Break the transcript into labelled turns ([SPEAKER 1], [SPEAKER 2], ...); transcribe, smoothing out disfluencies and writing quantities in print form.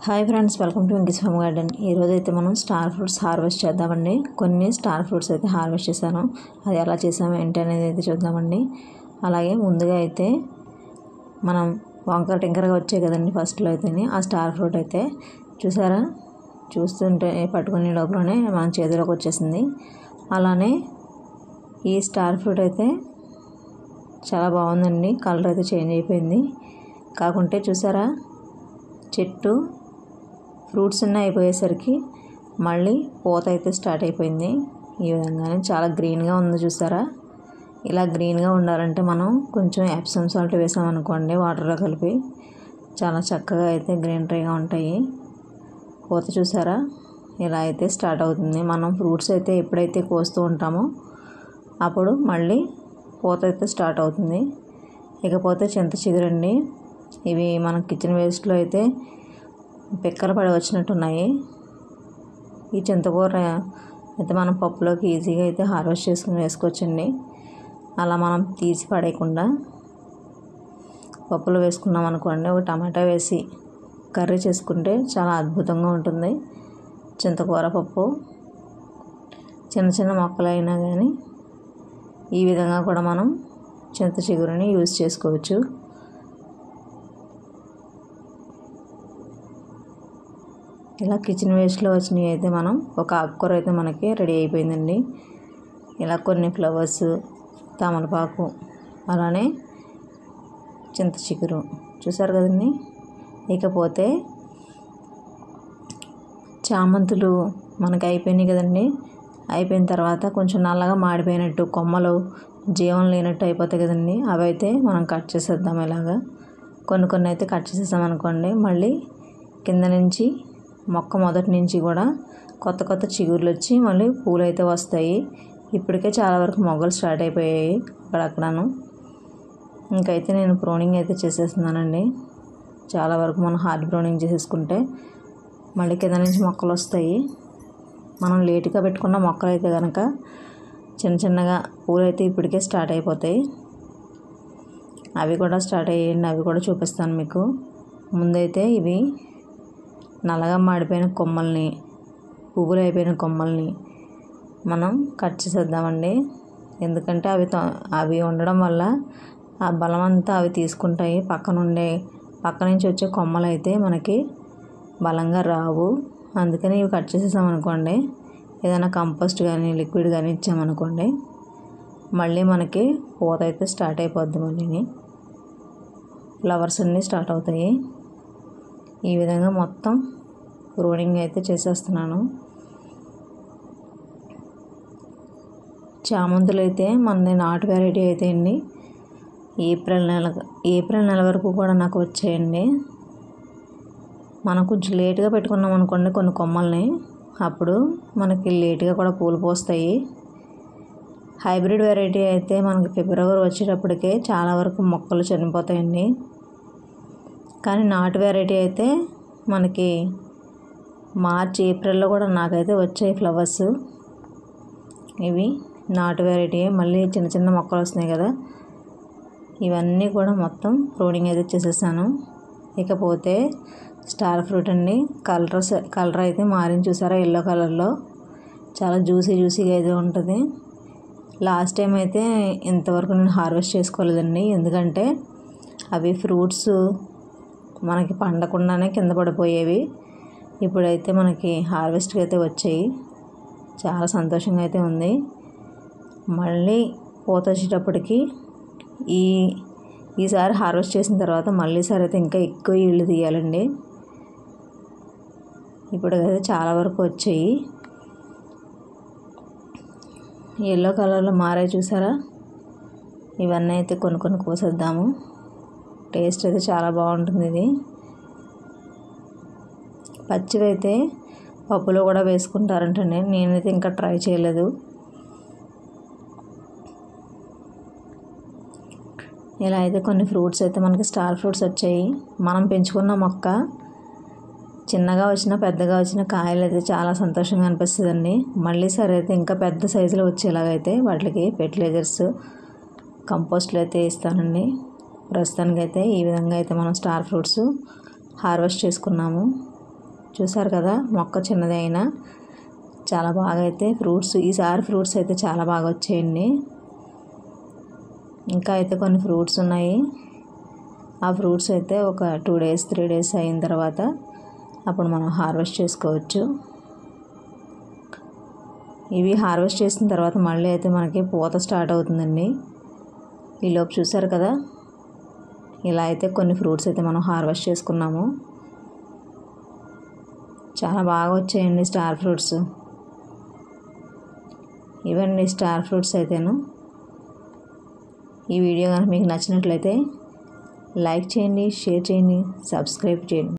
[SPEAKER 1] Hi friends, welcome to Venky's home garden. ఈరోజు అయితే మనం స్టార్ ఫ్రూట్స్ హార్వెస్ట్ చేద్దామండి. కొన్ని స్టార్ ఫ్రూట్స్ అయితే హార్వెస్ట్ చేశాను. అది ఎలా చేసాము ఏంటి అనేది అయితే చూద్దామండి. అలాగే ముందుగా అయితే మనం వంకర టింకరగా వచ్చాయి కదండి ఫస్ట్లో అయితే ఆ స్టార్ ఫ్రూట్ అయితే చూసారా, చూస్తుంటే పట్టుకునే లోపలనే మన చేతిలోకి వచ్చేసింది. అలానే ఈ స్టార్ ఫ్రూట్ అయితే చాలా బాగుందండి. కలర్ అయితే చేంజ్ అయిపోయింది. కాకుంటే చూసారా, చెట్టు ఫ్రూట్స్ అన్నీ అయిపోయేసరికి మళ్ళీ పూత అయితే స్టార్ట్ అయిపోయింది. ఈ విధంగానే చాలా గ్రీన్గా ఉంది చూసారా. ఇలా గ్రీన్గా ఉండాలంటే మనం కొంచెం ఎప్సమ్ సాల్ట్ వేసామనుకోండి వాటర్లో కలిపి, చాలా చక్కగా అయితే గ్రీనరీగా ఉంటాయి. పూత చూసారా ఇలా అయితే స్టార్ట్ అవుతుంది. మనం ఫ్రూట్స్ అయితే ఎప్పుడైతే కోస్తూ ఉంటామో అప్పుడు మళ్ళీ పూత అయితే స్టార్ట్ అవుతుంది. ఇకపోతే చింత చిగురండి. ఇవి మన కిచెన్ వేస్ట్లో అయితే పిక్కలు పడి వచ్చినట్టున్నాయి. ఈ చింతకూర అయితే మనం పప్పులోకి ఈజీగా అయితే హార్వెస్ట్ చేసుకుని వేసుకోవచ్చండి. అలా మనం తీసి పడేయకుండా పప్పులో వేసుకున్నాం అనుకోండి, ఒక టమాటా వేసి కర్రీ చేసుకుంటే చాలా అద్భుతంగా ఉంటుంది. చింతకూర పప్పు చిన్న చిన్న మొక్కలు అయినా కానీ ఈ విధంగా కూడా మనం చింత చిగురుని యూజ్ చేసుకోవచ్చు. ఇలా కిచెన్ వేస్ట్లో వచ్చినవి అయితే మనం ఒక ఆకుకూర అయితే మనకి రెడీ అయిపోయిందండి. ఇలా కొన్ని ఫ్లవర్స్, తమలపాకు, అలానే చింత చిగురు చూసారు కదండి. ఇకపోతే చామంతులు మనకి అయిపోయినాయి కదండి. అయిపోయిన తర్వాత కొంచెం నల్లగా మాడిపోయినట్టు కొమ్మలు జీవం లేనట్టు అయిపోతాయి కదండి. అవి అయితే మనం కట్ చేసేద్దాం. ఇలాగా కొన్ని అయితే కట్ చేసేసామనుకోండి, మళ్ళీ కింద నుంచి మొక్క మొదటి నుంచి కూడా కొత్త చిగుర్లు వచ్చి మళ్ళీ పూలు అయితే వస్తాయి. ఇప్పటికే చాలా వరకు మొగ్గలు స్టార్ట్ అయిపోయాయి అక్కడను. ఇంకైతే నేను ప్రూనింగ్ అయితే చేసేస్తున్నానండి. చాలా వరకు మనం హార్డ్ ప్రూనింగ్ చేసేసుకుంటే మళ్ళీ కింద నుంచి మొక్కలు వస్తాయి. మనం లేటుగా పెట్టుకున్న మొక్కలు అయితే కనుక చిన్నగా పూలు అయితే ఇప్పటికే స్టార్ట్ అయిపోతాయి. అవి కూడా స్టార్ట్ అయ్యాయండి. అవి కూడా చూపిస్తాను మీకు. ముందైతే ఇవి నల్లగా మాడిపోయిన కొమ్మల్ని, పువ్వులు అయిపోయిన కొమ్మల్ని మనం కట్ చేసేద్దామండి. ఎందుకంటే అవి ఉండడం వల్ల ఆ బలం అంతా అవి తీసుకుంటాయి. పక్క నుంచి వచ్చే కొమ్మలు అయితే మనకి బలంగా రావు. అందుకని ఇవి కట్ చేసేసామనుకోండి, ఏదైనా కంపోస్ట్ కానీ లిక్విడ్ కానీ ఇచ్చామనుకోండి, మళ్ళీ మనకి పూత అయితే స్టార్ట్ అయిపోద్ది. మళ్ళీ ఫ్లవర్స్ అన్నీ స్టార్ట్ అవుతాయి. ఈ విధంగా మొత్తం ప్రూనింగ్ అయితే చేసేస్తున్నాను. చామంతులు అయితే మనది నాటు వెరైటీ అయితే అండి ఏప్రిల్ నెల వరకు కూడా నాకు వచ్చాయండి. మనం కొంచెం లేట్గా పెట్టుకున్నాం అనుకోండి కొన్ని కొమ్మల్ని, అప్పుడు మనకి లేట్గా కూడా పూలు పోస్తాయి. హైబ్రిడ్ వెరైటీ అయితే మనకి ఫిబ్రవరి వచ్చేటప్పటికే చాలా వరకు మొక్కలు చనిపోతాయండి. కానీ నాటు వెరైటీ అయితే మనకి మార్చి ఏప్రిల్లో కూడా నాకైతే వచ్చాయి ఫ్లవర్స్. ఇవి నాటు వెరైటీ. మళ్ళీ చిన్న మొక్కలు వస్తున్నాయి కదా, ఇవన్నీ కూడా మొత్తం ప్రూనింగ్ అయితే చేసేసాను. ఇకపోతే స్టార్ ఫ్రూట్ అండి. కలర్ అయితే మారింది చూసారా, ఎల్లో కలర్లో చాలా జ్యూసీగా అయితే ఉంటుంది. లాస్ట్ టైం అయితే ఇంతవరకు నేను హార్వెస్ట్ చేసుకోలేదండి. ఎందుకంటే అవి ఫ్రూట్స్ మనకి పండకుండానే కింద పడిపోయేవి. ఇప్పుడైతే మనకి హార్వెస్ట్కి అయితే వచ్చాయి. చాలా సంతోషంగా అయితే ఉంది. మళ్ళీ పూత వచ్చేటప్పటికి ఈసారి హార్వెస్ట్ చేసిన తర్వాత మళ్ళీసారి అయితే ఇంకా ఎక్కువ ఈల్డ్ తీయాలండి. ఇప్పుడైతే చాలా వరకు వచ్చాయి. ఎల్లో కలర్లో మారాయి చూసారా. ఇవన్నీ అయితే కొన్ని కోసేద్దాము. టేస్ట్ అయితే చాలా బాగుంటుంది. ఇది పచ్చివి అయితే పప్పులో కూడా వేసుకుంటారంటండి. నేనైతే ఇంకా ట్రై చేయలేదు. ఇలా అయితే కొన్ని ఫ్రూట్స్ అయితే మనకి స్టార్ ఫ్రూట్స్ వచ్చాయి. మనం పెంచుకున్న మొక్క చిన్నగా వచ్చినా పెద్దగా వచ్చిన కాయలు అయితే చాలా సంతోషంగా అనిపిస్తుందండి. మళ్ళీ సరే అయితే ఇంకా పెద్ద సైజులో వచ్చేలాగైతే వాటికి ఫెర్టిలైజర్స్, కంపోస్ట్లు అయితే ఇస్తానండి. ప్రస్తుతానికైతే ఈ విధంగా అయితే మనం స్టార్ ఫ్రూట్స్ హార్వెస్ట్ చేసుకున్నాము. చూసారు కదా, మొక్క చిన్నది అయినా చాలా బాగా అయితే ఈసారి ఫ్రూట్స్ అయితే చాలా బాగా వచ్చాయండి. ఇంకా అయితే కొన్ని ఫ్రూట్స్ ఉన్నాయి. ఆ ఫ్రూట్స్ అయితే ఒక 2 డేస్ 3 డేస్ అయిన తర్వాత అప్పుడు మనం హార్వెస్ట్ చేసుకోవచ్చు. ఇవి హార్వెస్ట్ చేసిన తర్వాత మళ్ళీ అయితే మనకి పూత స్టార్ట్ అవుతుందండి. ఈలోపు చూసారు కదా, ఇలా అయితే కొన్ని ఫ్రూట్స్ అయితే మనం హార్వెస్ట్ చేసుకున్నాము. చాలా బాగా వచ్చాయండి స్టార్ ఫ్రూట్స్. ఇవన్నీ స్టార్ ఫ్రూట్స్ అయితేను. ఈ వీడియో కనుక మీకు నచ్చినట్లయితే లైక్ చేయండి, షేర్ చేయండి, సబ్స్క్రైబ్ చేయండి.